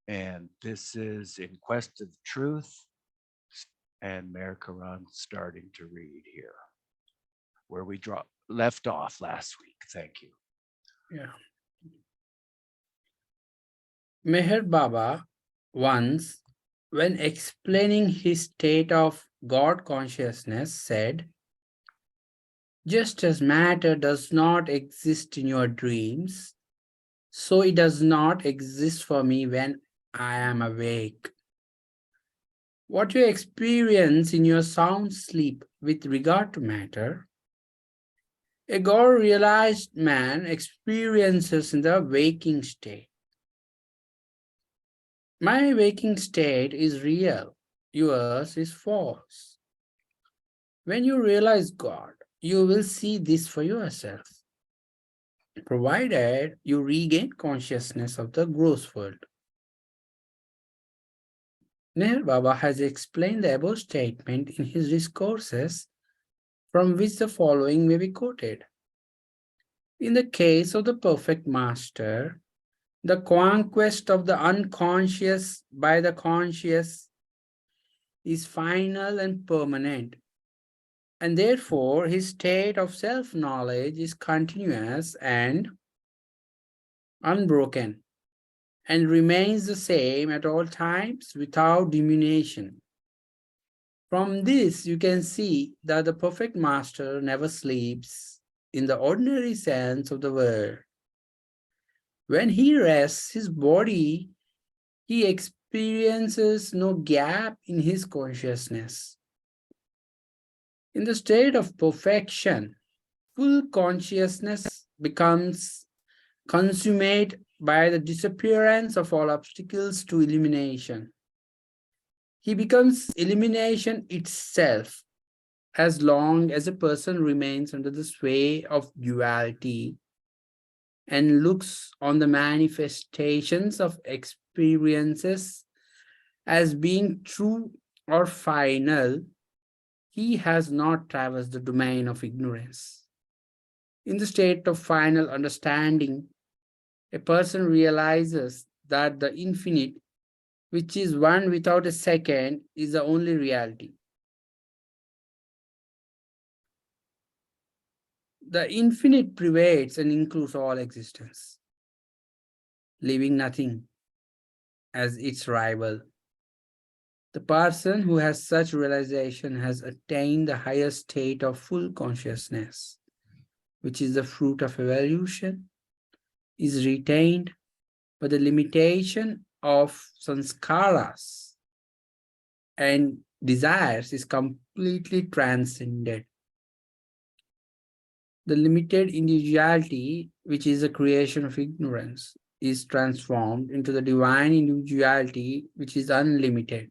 And this is In Quest of Truth, and Merkaran starting to read here, where we left off last week. Thank you. Yeah. Meher Baba once, when explaining his state of God consciousness, said, just as matter does not exist in your dreams, so it does not exist for me when I am awake. What you experience in your sound sleep with regard to matter, a God realized man experiences in the waking state. My waking state is real, yours is false. When you realize God, you will see this for yourself, provided you regain consciousness of the gross world. Meher Baba has explained the above statement in his discourses, from which the following may be quoted. In the case of the perfect master, the conquest of the unconscious by the conscious is final and permanent, and therefore his state of self-knowledge is continuous and unbroken, and remains the same at all times without diminution. From this, you can see that the perfect master never sleeps in the ordinary sense of the word. When he rests his body, he experiences no gap in his consciousness. In the state of perfection, full consciousness becomes consummate by the disappearance of all obstacles to elimination. He becomes elimination itself as long as a person remains under the sway of duality and looks on the manifestations of experiences as being true or final. He has not traversed the domain of ignorance. In the state of final understanding, a person realizes that the infinite, which is one without a second, is the only reality. The infinite pervades and includes all existence, leaving nothing as its rival. The person who has such realization has attained the highest state of full consciousness, which is the fruit of evolution, is retained, but the limitation of sanskaras and desires is completely transcended. The limited individuality, which is a creation of ignorance, is transformed into the divine individuality, which is unlimited.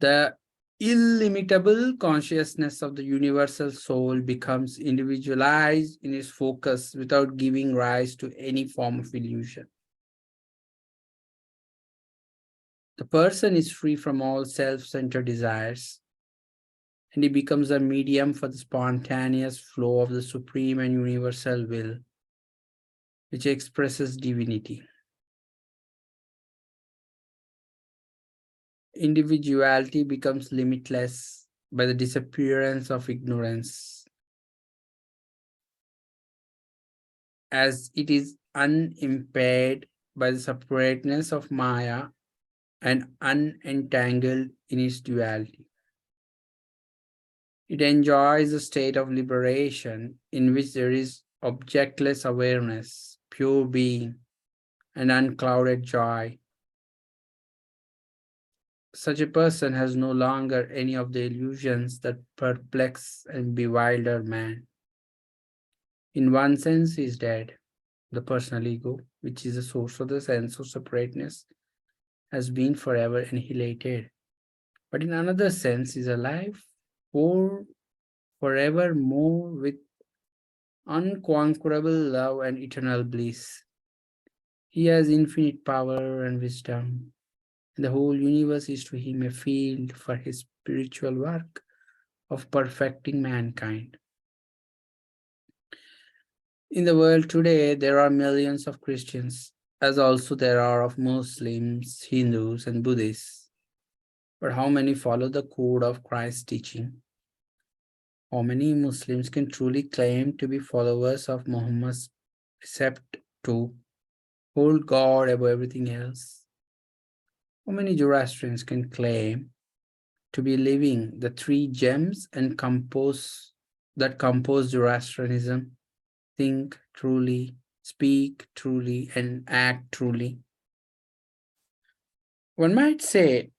The illimitable consciousness of the universal soul becomes individualized in its focus without giving rise to any form of illusion. The person is free from all self-centered desires, and he becomes a medium for the spontaneous flow of the supreme and universal will, which expresses divinity. Individuality becomes limitless by the disappearance of ignorance, as it is unimpaired by the separateness of Maya and unentangled in its duality. It enjoys a state of liberation in which there is objectless awareness, pure being, and unclouded joy. Such a person has no longer any of the illusions that perplex and bewilder man. In one sense, he is dead. The personal ego, which is the source of the sense of separateness, has been forever annihilated. But in another sense, he is alive for forevermore with unconquerable love and eternal bliss. He has infinite power and wisdom, and the whole universe is to him a field for his spiritual work of perfecting mankind. In the world today, there are millions of Christians, as also there are of Muslims, Hindus, and Buddhists. But how many follow the code of Christ's teaching? How many Muslims can truly claim to be followers of Muhammad's precept to hold God above everything else? How many Zoroastrians can claim to be living the three gems and compose Zoroastrianism? Think truly, speak truly, and act truly. One might say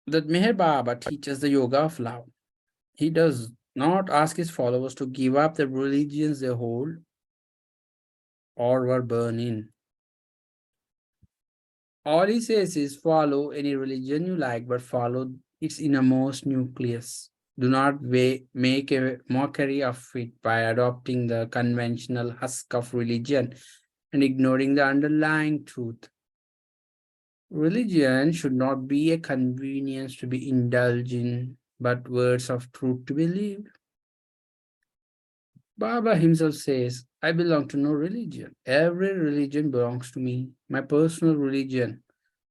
that Meher Baba teaches the yoga of love. He does not ask his followers to give up the religions they hold or were born in. All he says is follow any religion you like, but follow its innermost nucleus. Do not make a mockery of it by adopting the conventional husk of religion and ignoring the underlying truth. Religion should not be a convenience to be indulged in, but words of truth to believe. Baba himself says, I belong to no religion. Every religion belongs to me. My personal religion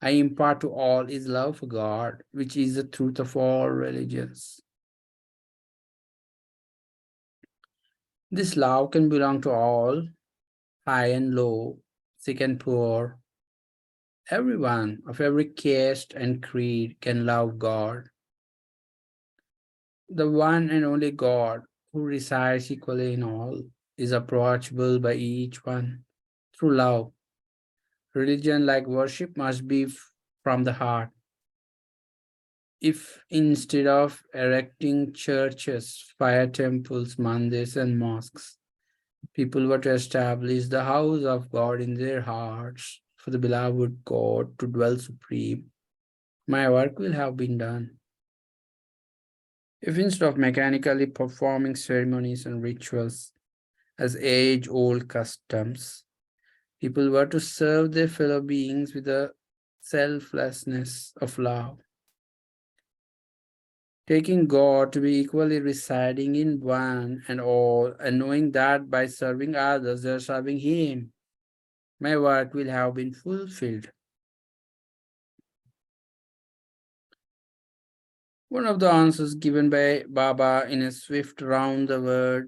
I impart to all is love for God, which is the truth of all religions. This love can belong to all, high and low, sick and poor. Everyone of every caste and creed can love God. The one and only God who resides equally in all is approachable by each one through love. Religion, like worship, must be from the heart. If instead of erecting churches, fire temples, mandirs, and mosques, people were to establish the house of God in their hearts for the beloved God to dwell supreme, my work will have been done. If instead of mechanically performing ceremonies and rituals as age old customs, people were to serve their fellow beings with the selflessness of love, taking God to be equally residing in one and all, and knowing that by serving others they are serving Him, my work will have been fulfilled. One of the answers given by Baba in a swift round the world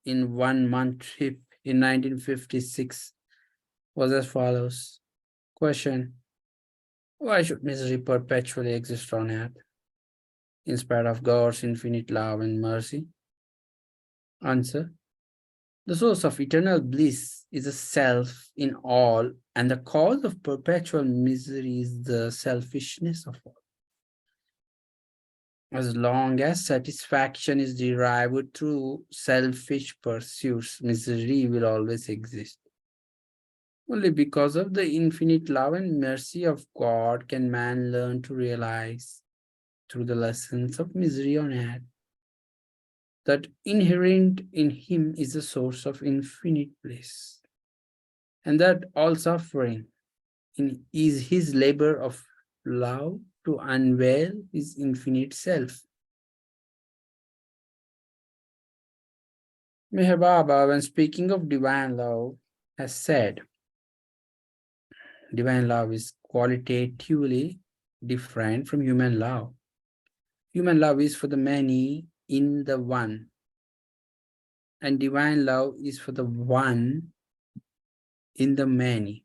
in 1 month trip in 1956 was as follows. Question: why should misery perpetually exist on earth, in spite of God's infinite love and mercy? Answer: the source of eternal bliss is a self in all, and the cause of perpetual misery is the selfishness of all. As long as satisfaction is derived through selfish pursuits, misery will always exist. Only because of the infinite love and mercy of God can man learn to realize, through the lessons of misery on earth, that inherent in him is the source of infinite bliss, and that all suffering is his labor of love to unveil his infinite self. Meher Baba, when speaking of divine love, has said, divine love is qualitatively different from human love. Human love is for the many in the one, and divine love is for the one in the many.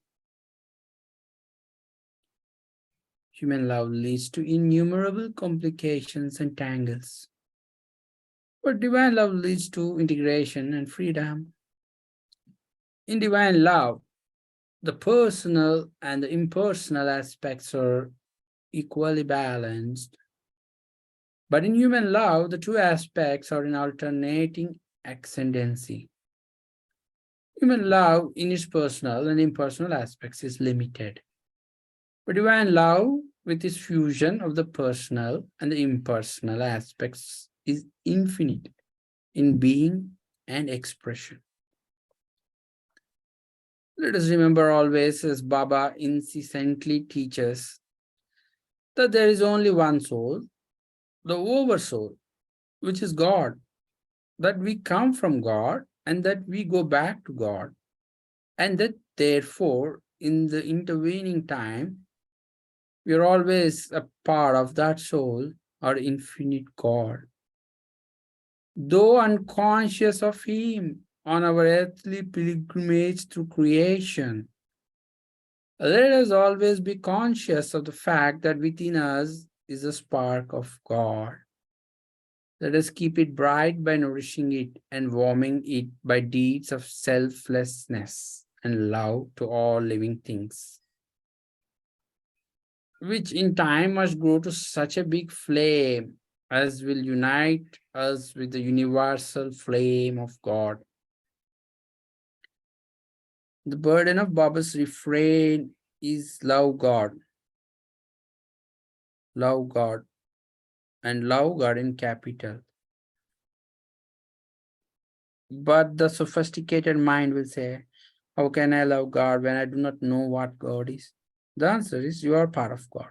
Human love leads to innumerable complications and tangles, but divine love leads to integration and freedom. In divine love, the personal and the impersonal aspects are equally balanced. But in human love, the two aspects are in alternating ascendancy. Human love, in its personal and impersonal aspects, is limited. But divine love, with its fusion of the personal and the impersonal aspects, is infinite in being and expression. Let us remember always, as Baba incessantly teaches, that there is only one soul, the oversoul, which is God, that we come from God and that we go back to God. And that therefore, in the intervening time, we are always a part of that soul or infinite God. Though unconscious of Him on our earthly pilgrimage through creation, let us always be conscious of the fact that within us is a spark of God. Let us keep it bright by nourishing it and warming it by deeds of selflessness and love to all living things, which in time must grow to such a big flame as will unite us with the universal flame of God. The burden of Baba's refrain is love God, and love God in capital. But the sophisticated mind will say, how can I love God when I do not know what God is? The answer is you are part of God.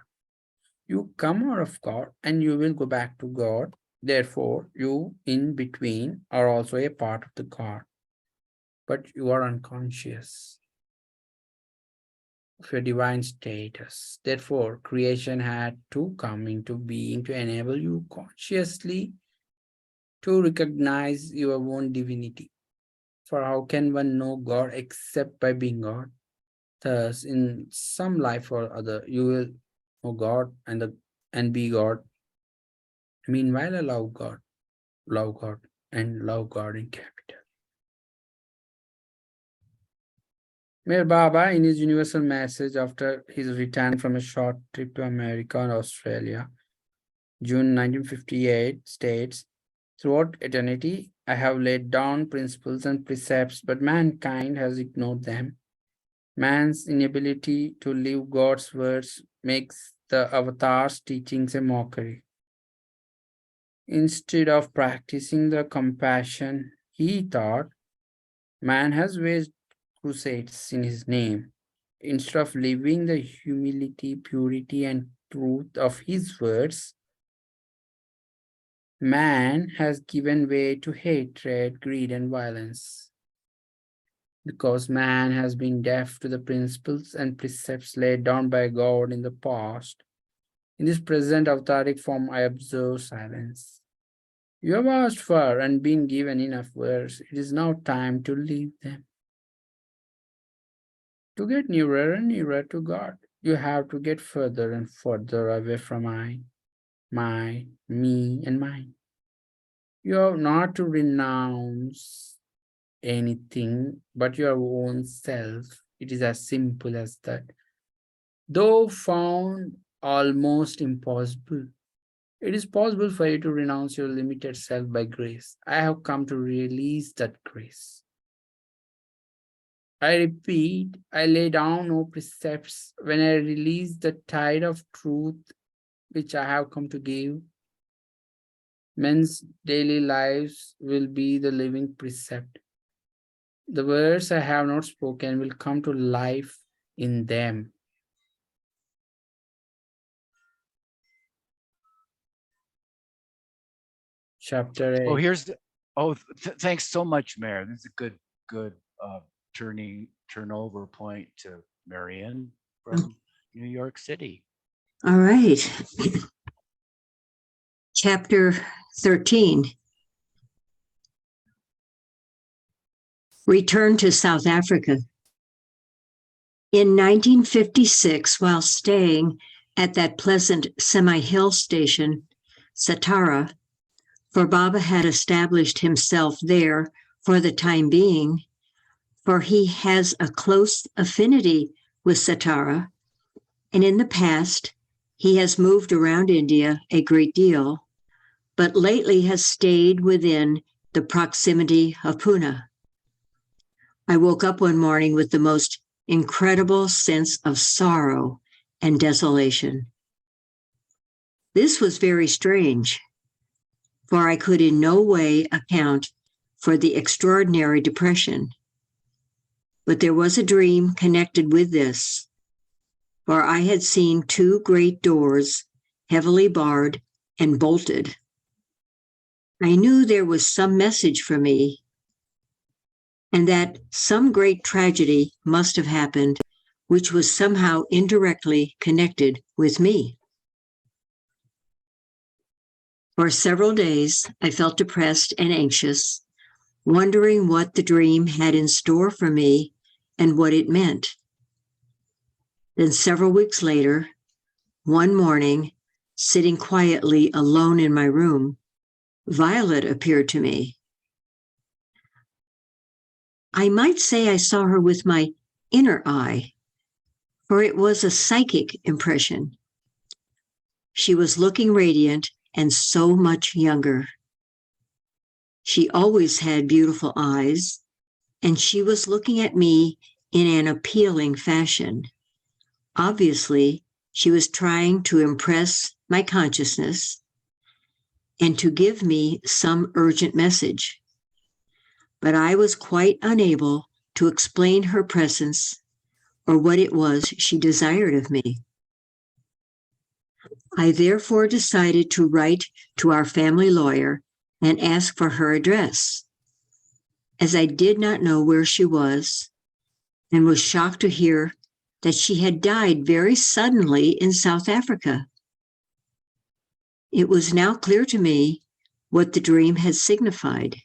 You come out of God and you will go back to God. Therefore, you in between are also a part of the God. But you are unconscious of your divine status. Therefore, creation had to come into being to enable you consciously to recognize your own divinity. For how can one know God except by being God? Thus, in some life or other, you will know God and be God. Meanwhile, love God, and love God in capital. Mir Baba, in his universal message after his return from a short trip to America and Australia, June 1958, states, throughout eternity, I have laid down principles and precepts, but mankind has ignored them. Man's inability to live God's words makes the avatar's teachings a mockery. Instead of practicing the compassion he taught, man has waged crusades in his name. Instead of living the humility, purity, and truth of his words, man has given way to hatred, greed, and violence. Because man has been deaf to the principles and precepts laid down by God in the past, in this present avataric form, I observe silence. You have asked for and been given enough words. It is now time to leave them. To get nearer and nearer to God, you have to get further and further away from me, and mine. You have not to renounce anything but your own self. It is as simple as that. Though found almost impossible, it is possible for you to renounce your limited self by grace. I have come to release that grace. I repeat, I lay down no precepts when I release the tide of truth which I have come to give. Men's daily lives will be the living precept. The words I have not spoken will come to life in them. Chapter 8. Oh, thanks so much, Mayor. This is a good turnover point to Marianne from New York City. All right. Chapter 13. Return to South Africa. In 1956, while staying at that pleasant semi-hill station, Satara, for Baba had established himself there for the time being, for he has a close affinity with Satara, and in the past, he has moved around India a great deal, but lately has stayed within the proximity of Pune. I woke up one morning with the most incredible sense of sorrow and desolation. This was very strange, for I could in no way account for the extraordinary depression. But there was a dream connected with this, for I had seen two great doors heavily barred and bolted. I knew there was some message for me, and that some great tragedy must have happened, which was somehow indirectly connected with me. For several days, I felt depressed and anxious, wondering what the dream had in store for me and what it meant. Then several weeks later, one morning, sitting quietly alone in my room, Violet appeared to me. I might say I saw her with my inner eye, for it was a psychic impression. She was looking radiant and so much younger. She always had beautiful eyes, and she was looking at me in an appealing fashion. Obviously, she was trying to impress my consciousness and to give me some urgent message. But I was quite unable to explain her presence or what it was she desired of me. I therefore decided to write to our family lawyer and ask for her address, as I did not know where she was and was shocked to hear that she had died very suddenly in South Africa. It was now clear to me what the dream had signified.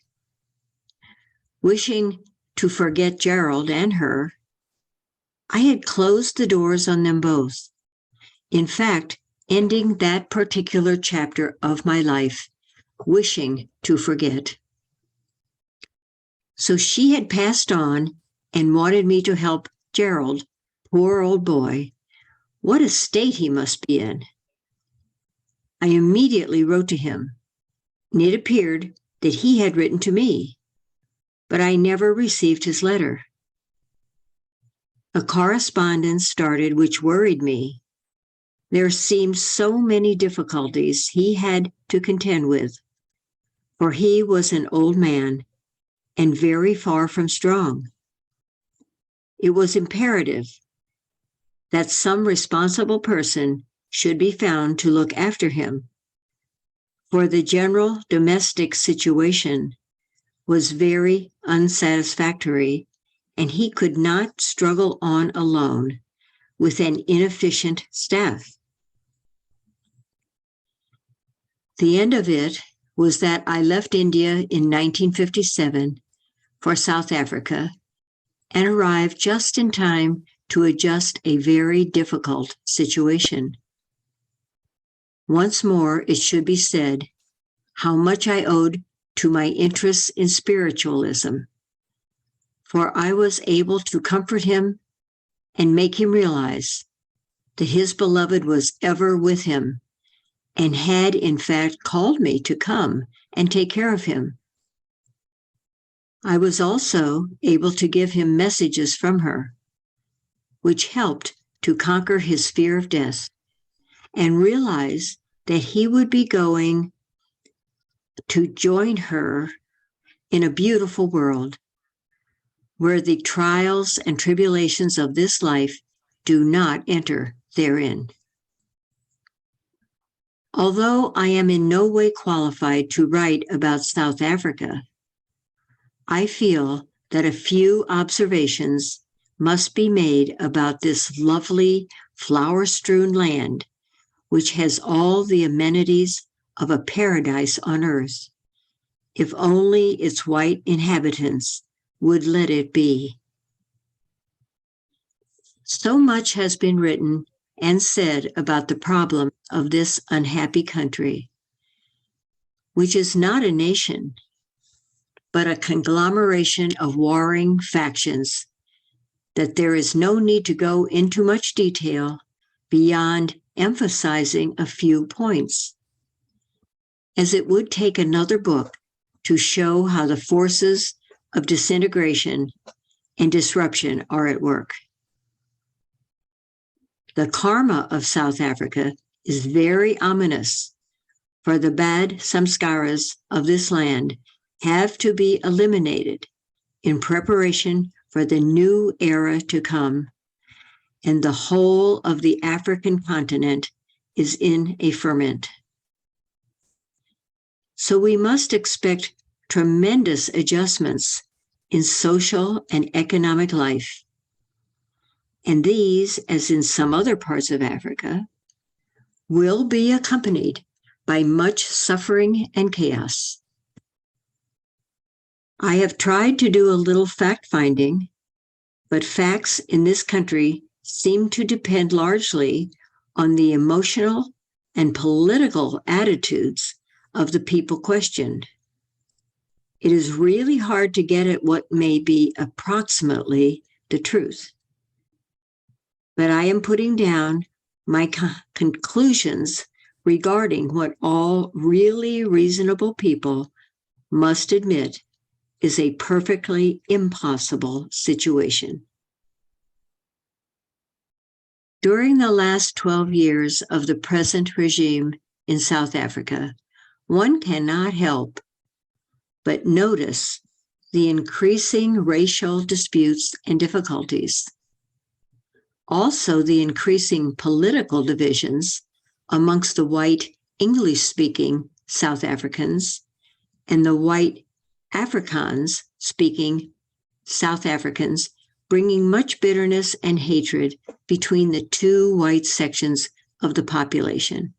Wishing to forget Gerald and her, I had closed the doors on them both. In fact, ending that particular chapter of my life, wishing to forget. So she had passed on and wanted me to help Gerald, poor old boy. What a state he must be in. I immediately wrote to him, and it appeared that he had written to me, but I never received his letter. A correspondence started which worried me. There seemed so many difficulties he had to contend with, for he was an old man and very far from strong. It was imperative that some responsible person should be found to look after him, for the general domestic situation was very unsatisfactory, and he could not struggle on alone with an inefficient staff. The end of it was that I left India in 1957 for South Africa and arrived just in time to adjust a very difficult situation. Once more, it should be said how much I owed to my interests in spiritualism, for I was able to comfort him and make him realize that his beloved was ever with him and had in fact called me to come and take care of him. I was also able to give him messages from her, which helped to conquer his fear of death and realize that he would be going to join her in a beautiful world where the trials and tribulations of this life do not enter therein. Although I am in no way qualified to write about South Africa, I feel that a few observations must be made about this lovely, flower-strewn land, which has all the amenities of a paradise on earth, if only its white inhabitants would let it be. So much has been written and said about the problem of this unhappy country, which is not a nation, but a conglomeration of warring factions, that there is no need to go into much detail beyond emphasizing a few points, as it would take another book to show how the forces of disintegration and disruption are at work. The karma of South Africa is very ominous, for the bad samskaras of this land have to be eliminated in preparation for the new era to come, and the whole of the African continent is in a ferment. So we must expect tremendous adjustments in social and economic life. And these, as in some other parts of Africa, will be accompanied by much suffering and chaos. I have tried to do a little fact-finding, but facts in this country seem to depend largely on the emotional and political attitudes of the people questioned. It is really hard to get at what may be approximately the truth. But I am putting down my conclusions regarding what all really reasonable people must admit is a perfectly impossible situation. During the last 12 years of the present regime in South Africa, one cannot help but notice the increasing racial disputes and difficulties. Also, the increasing political divisions amongst the white English-speaking South Africans and the white Afrikaans-speaking South Africans, bringing much bitterness and hatred between the two white sections of the population.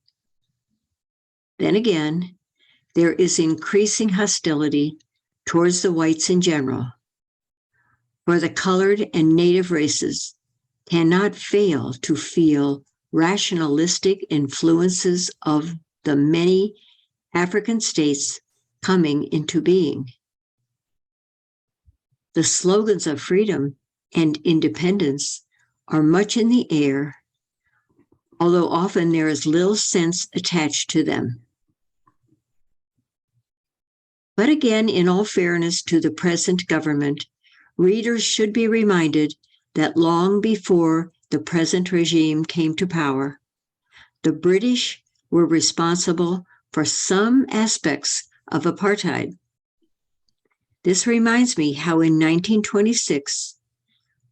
Then again, there is increasing hostility towards the whites in general, for the colored and native races cannot fail to feel rationalistic influences of the many African states coming into being. The slogans of freedom and independence are much in the air, although often there is little sense attached to them. But again, in all fairness to the present government, readers should be reminded that long before the present regime came to power, the British were responsible for some aspects of apartheid. This reminds me how in 1926,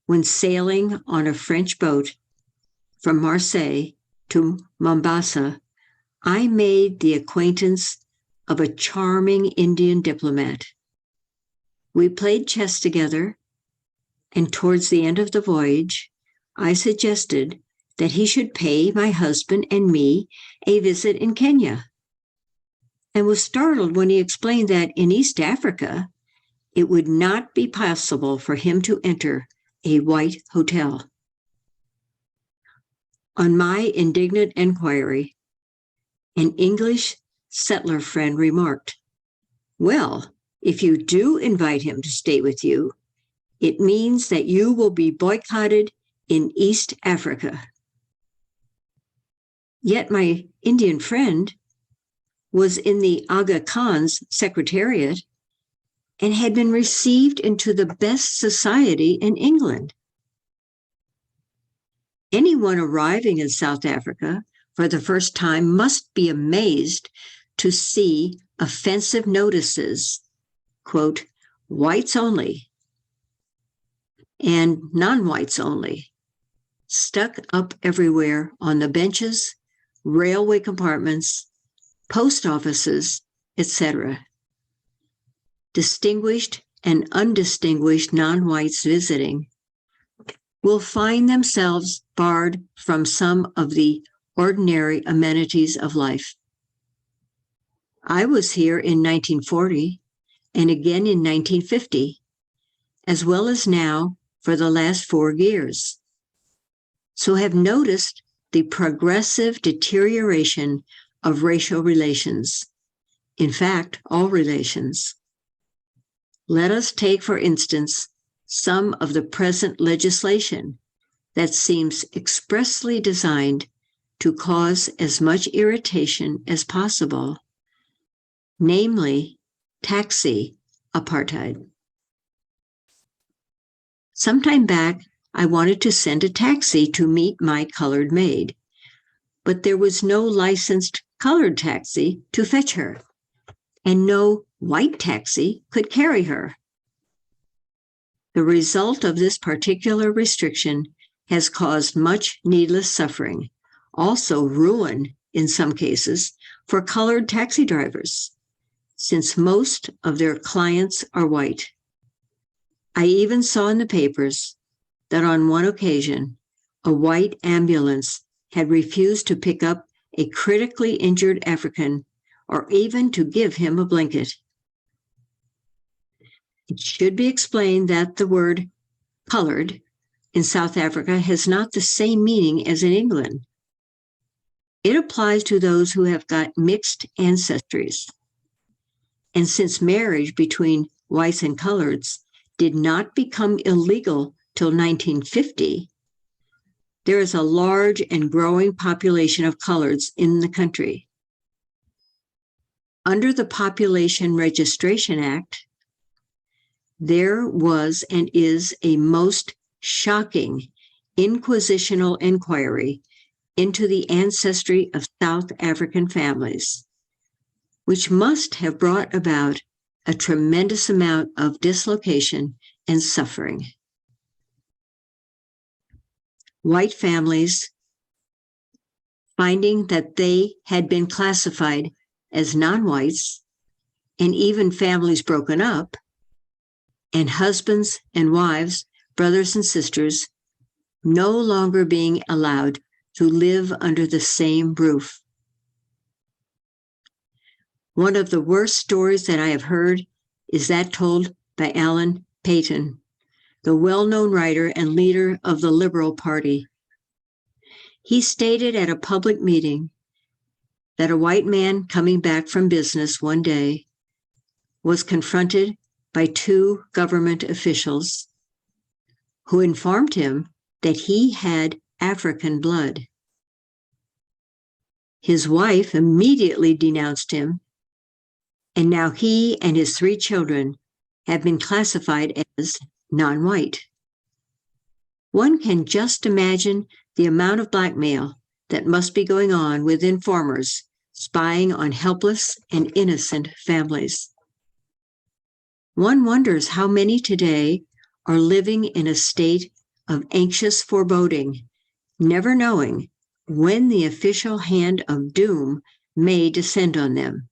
when sailing on a French boat from Marseille to Mombasa, I made the acquaintance of a charming Indian diplomat. We played chess together, and towards the end of the voyage, I suggested that he should pay my husband and me a visit in Kenya, and was startled when he explained that in East Africa, it would not be possible for him to enter a white hotel. On my indignant inquiry, an English settler friend remarked, "Well, if you do invite him to stay with you, it means that you will be boycotted in East Africa." Yet my Indian friend was in the Aga Khan's secretariat and had been received into the best society in England. Anyone arriving in South Africa for the first time must be amazed to see offensive notices, quote, "whites only" and "non-whites only," stuck up everywhere on the benches, railway compartments, post offices, etc. Distinguished and undistinguished non-whites visiting will find themselves barred from some of the ordinary amenities of life. I was here in 1940 and again in 1950, as well as now for the last 4 years, so have noticed the progressive deterioration of racial relations, in fact, all relations. Let us take, for instance, some of the present legislation that seems expressly designed to cause as much irritation as possible, namely taxi apartheid. Sometime back, I wanted to send a taxi to meet my colored maid, but there was no licensed colored taxi to fetch her, and no white taxi could carry her. The result of this particular restriction has caused much needless suffering, also ruin in some cases for colored taxi drivers, since most of their clients are white. I even saw in the papers that on one occasion, a white ambulance had refused to pick up a critically injured African or even to give him a blanket. It should be explained that the word colored in South Africa has not the same meaning as in England. It applies to those who have got mixed ancestries. And since marriage between whites and coloreds did not become illegal till 1950, there is a large and growing population of coloreds in the country. Under the Population Registration Act, there was and is a most shocking inquisitional inquiry into the ancestry of South African families, which must have brought about a tremendous amount of dislocation and suffering. White families, finding that they had been classified as non-whites, and even families broken up, and husbands and wives, brothers and sisters, no longer being allowed to live under the same roof. One of the worst stories that I have heard is that told by Alan Paton, the well-known writer and leader of the Liberal Party. He stated at a public meeting that a white man coming back from business one day was confronted by two government officials who informed him that he had African blood. His wife immediately denounced him, and now he and his 3 children have been classified as non-white. One can just imagine the amount of blackmail that must be going on with informers spying on helpless and innocent families. One wonders how many today are living in a state of anxious foreboding, never knowing when the official hand of doom may descend on them.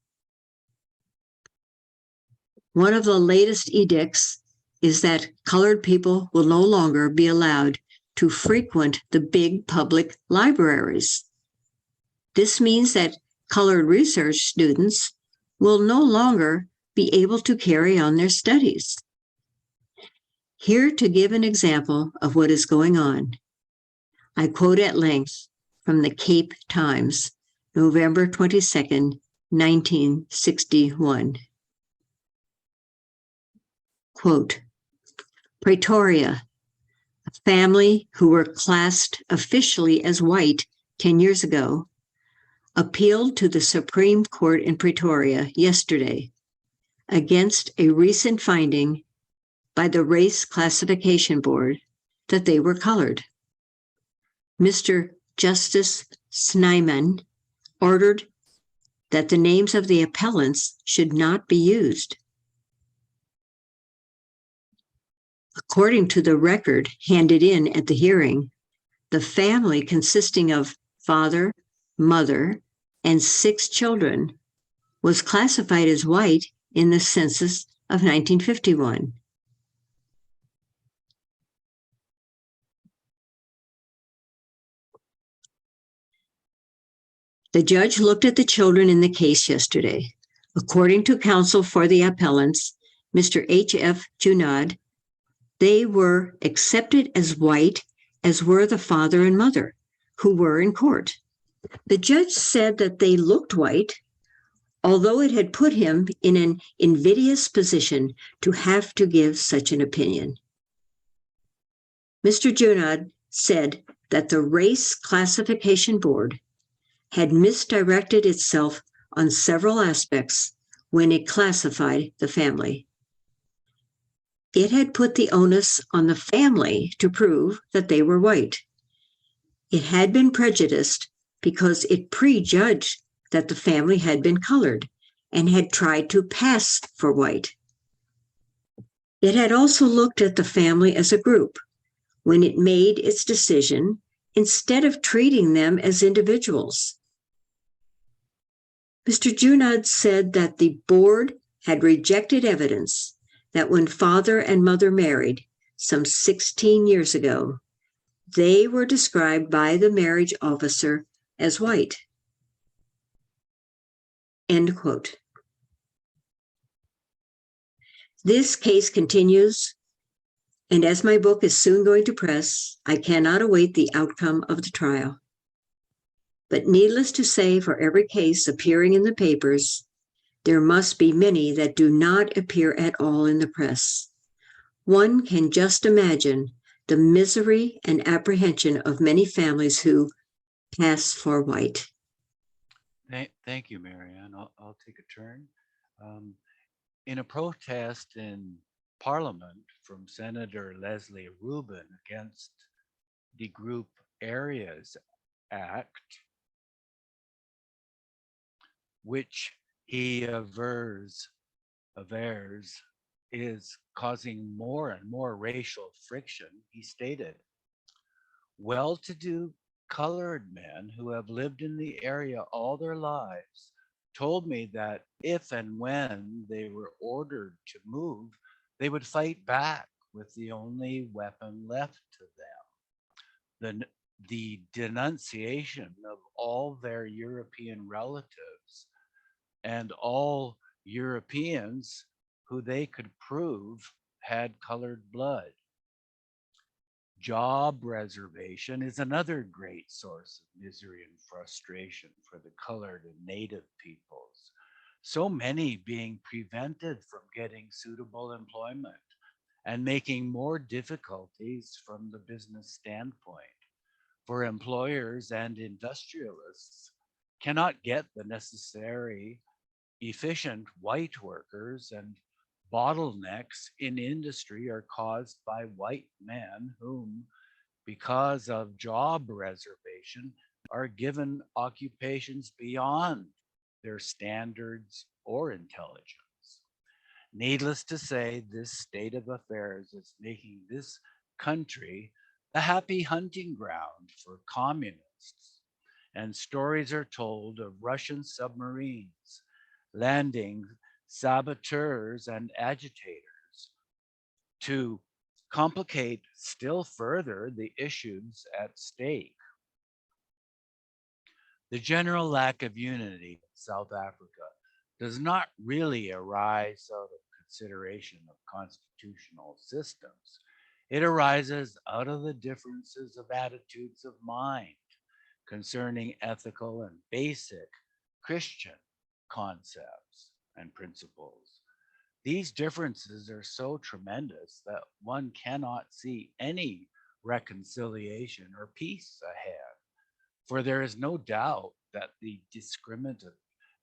One of the latest edicts is that colored people will no longer be allowed to frequent the big public libraries. This means that colored research students will no longer be able to carry on their studies. Here to give an example of what is going on, I quote at length from the Cape Times, November 22nd, 1961. Quote, Pretoria, a family who were classed officially as white 10 years ago, appealed to the Supreme Court in Pretoria yesterday against a recent finding by the Race Classification Board that they were colored. Mr. Justice Snyman ordered that the names of the appellants should not be used. According to the record handed in at the hearing, the family consisting of father, mother, and 6 children was classified as white in the census of 1951. The judge looked at the children in the case yesterday. According to counsel for the appellants, Mr. H.F. Junod, they were accepted as white, as were the father and mother, who were in court. The judge said that they looked white, although it had put him in an invidious position to have to give such an opinion. Mr. Junod said that the Race Classification Board had misdirected itself on several aspects when it classified the family. It had put the onus on the family to prove that they were white. It had been prejudiced because it prejudged that the family had been colored and had tried to pass for white. It had also looked at the family as a group when it made its decision instead of treating them as individuals. Mr. Junod said that the board had rejected evidence that when father and mother married some 16 years ago, they were described by the marriage officer as white. End quote. This case continues, and as my book is soon going to press, I cannot await the outcome of the trial. But needless to say, for every case appearing in the papers, there must be many that do not appear at all in the press. One can just imagine the misery and apprehension of many families who pass for white. Thank you, Marianne. I'll take a turn. In a protest in Parliament from Senator Leslie Rubin against the Group Areas Act, which he avers is causing more and more racial friction, he stated, well-to-do colored men who have lived in the area all their lives told me that if and when they were ordered to move, they would fight back with the only weapon left to them. The denunciation of all their European relatives and all Europeans who they could prove had colored blood. Job reservation is another great source of misery and frustration for the colored and native peoples. So many being prevented from getting suitable employment and making more difficulties from the business standpoint. For employers and industrialists cannot get the necessary efficient white workers, and bottlenecks in industry are caused by white men whom, because of job reservation, are given occupations beyond their standards or intelligence. Needless to say, this state of affairs is making this country a happy hunting ground for communists. And stories are told of Russian submarines landing saboteurs and agitators to complicate still further the issues at stake. The general lack of unity in South Africa does not really arise out of consideration of constitutional systems. It arises out of the differences of attitudes of mind concerning ethical and basic Christian concepts and principles. These differences are so tremendous that one cannot see any reconciliation or peace ahead, for there is no doubt that the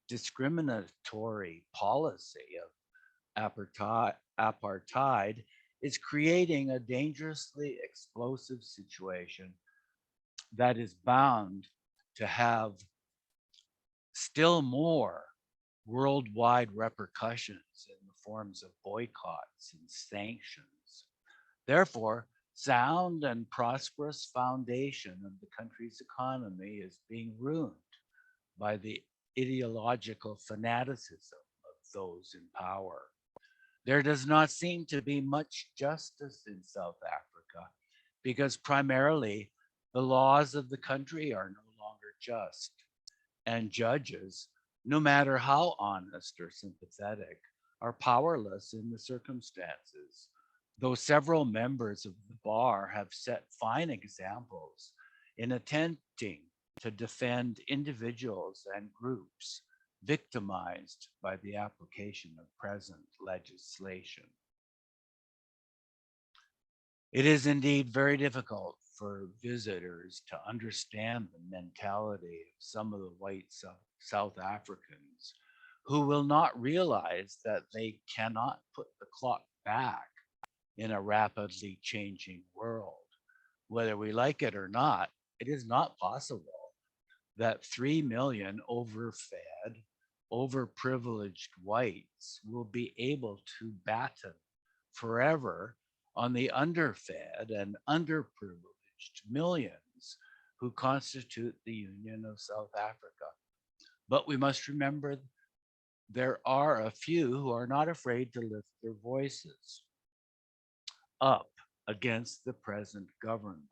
discriminatory policy of apartheid is creating a dangerously explosive situation that is bound to have still more worldwide repercussions in the forms of boycotts and sanctions. Therefore, sound and prosperous foundation of the country's economy is being ruined by the ideological fanaticism of those in power. There does not seem to be much justice in South Africa because primarily the laws of the country are no longer just, and judges, no matter how honest or sympathetic, are powerless in the circumstances. Though several members of the bar have set fine examples in attempting to defend individuals and groups victimized by the application of present legislation. It is indeed very difficult for visitors to understand the mentality of some of the white South Africans who will not realize that they cannot put the clock back in a rapidly changing world. Whether we like it or not, it is not possible that 3 million overfed, overprivileged whites will be able to batten forever on the underfed and underprivileged millions who constitute the Union of South Africa. But we must remember there are a few who are not afraid to lift their voices up against the present government.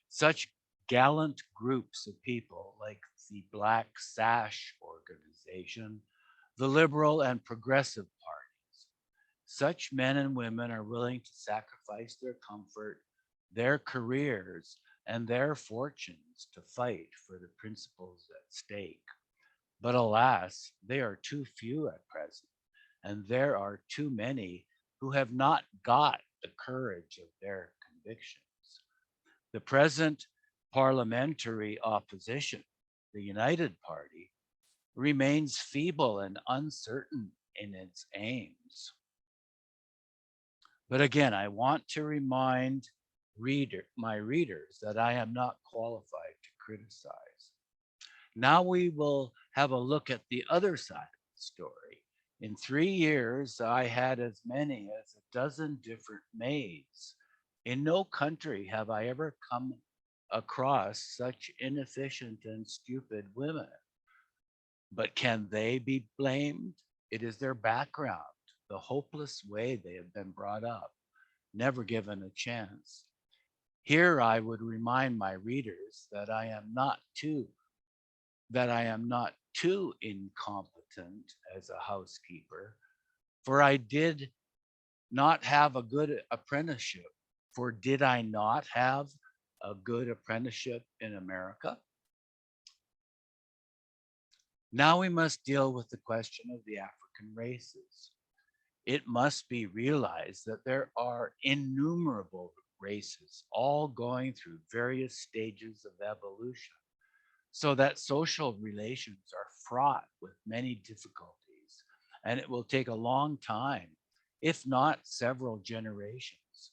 Such gallant groups of people like the Black Sash organization, the liberal and progressive parties, such men and women are willing to sacrifice their comfort, their careers, and their fortunes to fight for the principles at stake. But alas, they are too few at present, and there are too many who have not got the courage of their convictions. The present parliamentary opposition, the United Party, remains feeble and uncertain in its aims. But again, I want to remind my readers that I am not qualified to criticize. Now we will have a look at the other side of the story. In 3 years, I had as many as a dozen different maids. In no country have I ever come across such inefficient and stupid women. But can they be blamed? It is their background, the hopeless way they have been brought up, never given a chance. Here I would remind my readers that I am not too incompetent as a housekeeper, for I did not have a good apprenticeship. For did I not have a good apprenticeship in America? Now we must deal with the question of the African races. It must be realized that there are innumerable races, all going through various stages of evolution, so that social relations are fraught with many difficulties, and it will take a long time, if not several generations,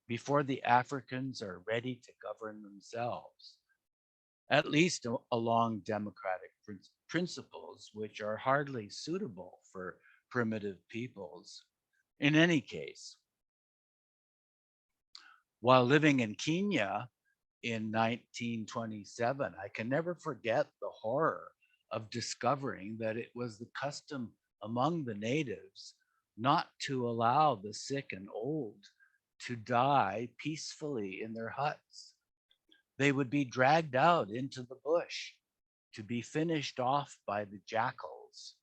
before the Africans are ready to govern themselves, at least along democratic principles, which are hardly suitable for primitive peoples. In any case, while living in Kenya in 1927, I can never forget the horror of discovering that it was the custom among the natives not to allow the sick and old to die peacefully in their huts. They would be dragged out into the bush to be finished off by the jackals.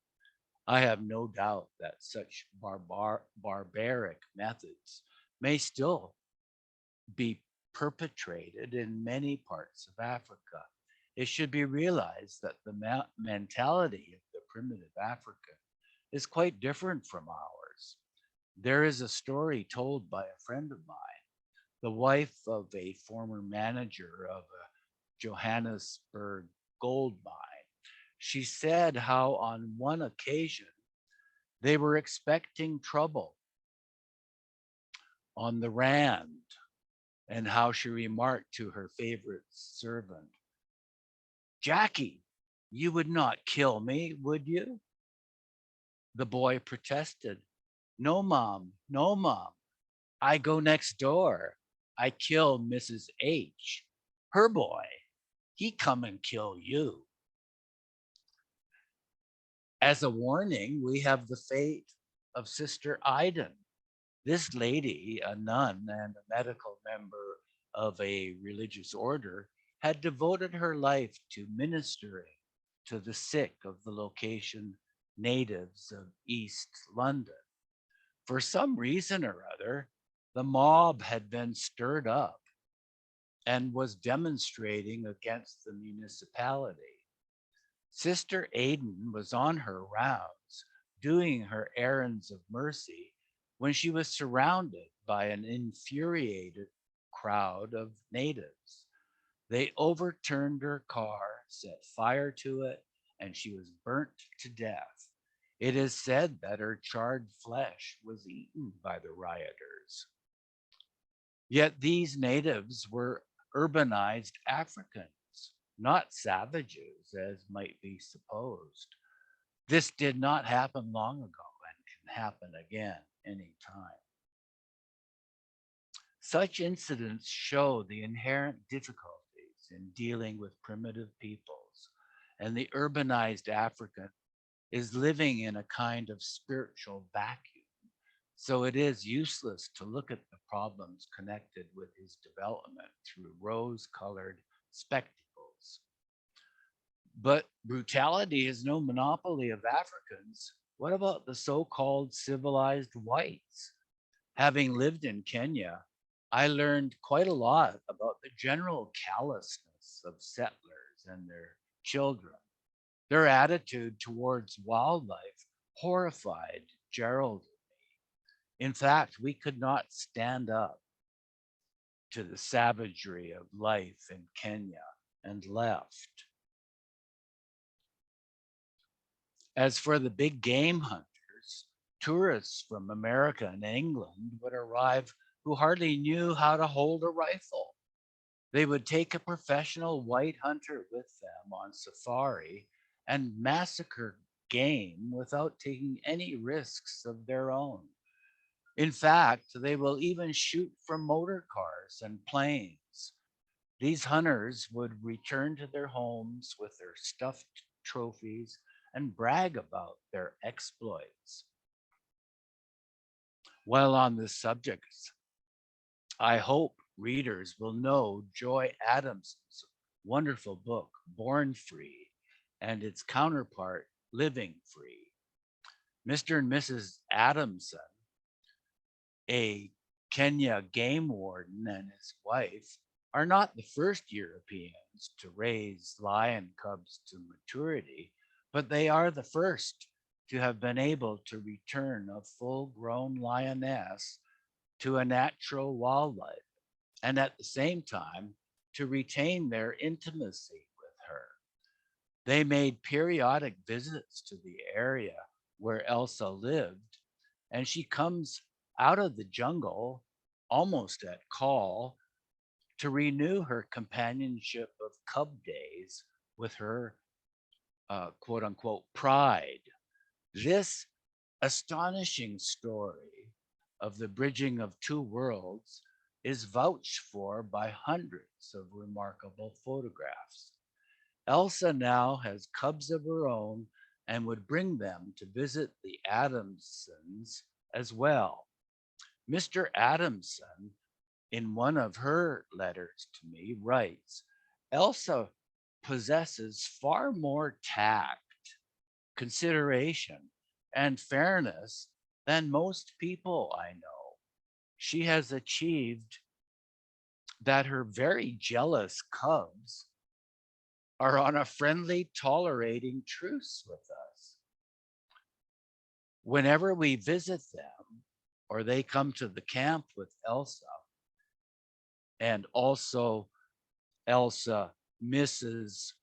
I have no doubt that such barbaric methods may still be perpetrated in many parts of Africa. It should be realized that the mentality of the primitive African is quite different from ours. There is a story told by a friend of mine, the wife of a former manager of a Johannesburg gold mine. She said how on one occasion they were expecting trouble on the Rand, and how she remarked to her favorite servant, "Jackie, you would not kill me, would you?" The boy protested, "No, Mom, no, Mom. I go next door. I kill Mrs. H. Her boy. He come and kill you." As a warning, we have the fate of Sister Iden. This lady, a nun and a medical member of a religious order, had devoted her life to ministering to the sick of the location natives of East London. For some reason or other, the mob had been stirred up and was demonstrating against the municipality. Sister Aidan was on her rounds, doing her errands of mercy, when she was surrounded by an infuriated crowd of natives. They overturned her car, set fire to it, and she was burnt to death. It is said that her charred flesh was eaten by the rioters. Yet these natives were urbanized Africans, not savages, as might be supposed. This did not happen long ago and can happen again anytime. Such incidents show the inherent difficulties in dealing with primitive peoples and the urbanized African is living in a kind of spiritual vacuum. So it is useless to look at the problems connected with his development through rose-colored spectacles. But brutality is no monopoly of Africans. What about the so-called civilized whites? Having lived in Kenya, I learned quite a lot about the general callousness of settlers and their children. Their attitude towards wildlife horrified Gerald. In fact, we could not stand up to the savagery of life in Kenya and left. As for the big game hunters, tourists from America and England would arrive who hardly knew how to hold a rifle. They would take a professional white hunter with them on safari and massacre game without taking any risks of their own. In fact, they will even shoot from motor cars and planes. These hunters would return to their homes with their stuffed trophies and brag about their exploits. While on this subject, I hope readers will know Joy Adamson's wonderful book, Born Free, and its counterpart, Living Free. Mr. and Mrs. Adamson, a Kenya game warden, and his wife are not the first Europeans to raise lion cubs to maturity, but they are the first to have been able to return a full-grown lioness to a natural wildlife, and at the same time to retain their intimacy with her. They made periodic visits to the area where Elsa lived, and she comes out of the jungle almost at call to renew her companionship of cub days with her quote unquote pride. This astonishing story of the bridging of two worlds is vouched for by hundreds of remarkable photographs. Elsa now has cubs of her own and would bring them to visit the Adamsons as well. Mr. Adamson, in one of her letters to me, writes, Elsa possesses far more tact, consideration, and fairness than most people I know. She has achieved that her very jealous cubs are on a friendly, tolerating truce with us. Whenever we visit them or they come to the camp with Elsa, and also Elsa misses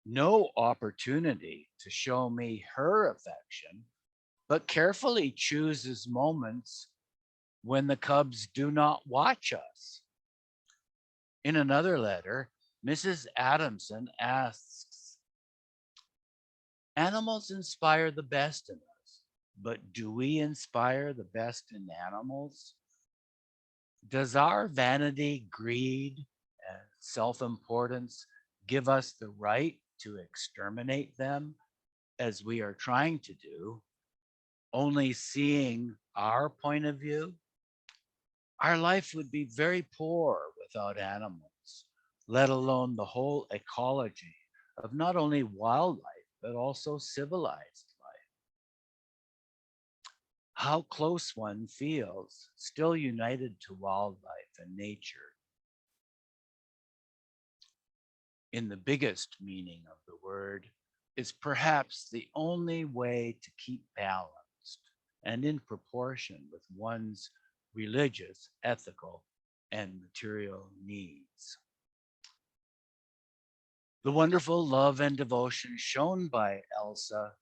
no opportunity to show me her affection, but carefully chooses moments when the cubs do not watch us. In another letter, Mrs. Adamson asks, animals inspire the best in us, but do we inspire the best in animals? Does our vanity, greed, and self-importance give us the right to exterminate them as we are trying to do, only seeing our point of view? Our life would be very poor without animals, let alone the whole ecology of not only wildlife, but also civilized life. How close one feels, still united to wildlife and nature, in the biggest meaning of the word, is perhaps the only way to keep balanced and in proportion with one's religious, ethical, and material needs. The wonderful love and devotion shown by Elsa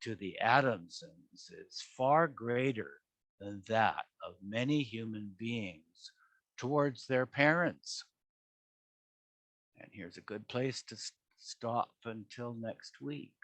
to the Adamsons is far greater than that of many human beings towards their parents. And here's a good place to stop until next week.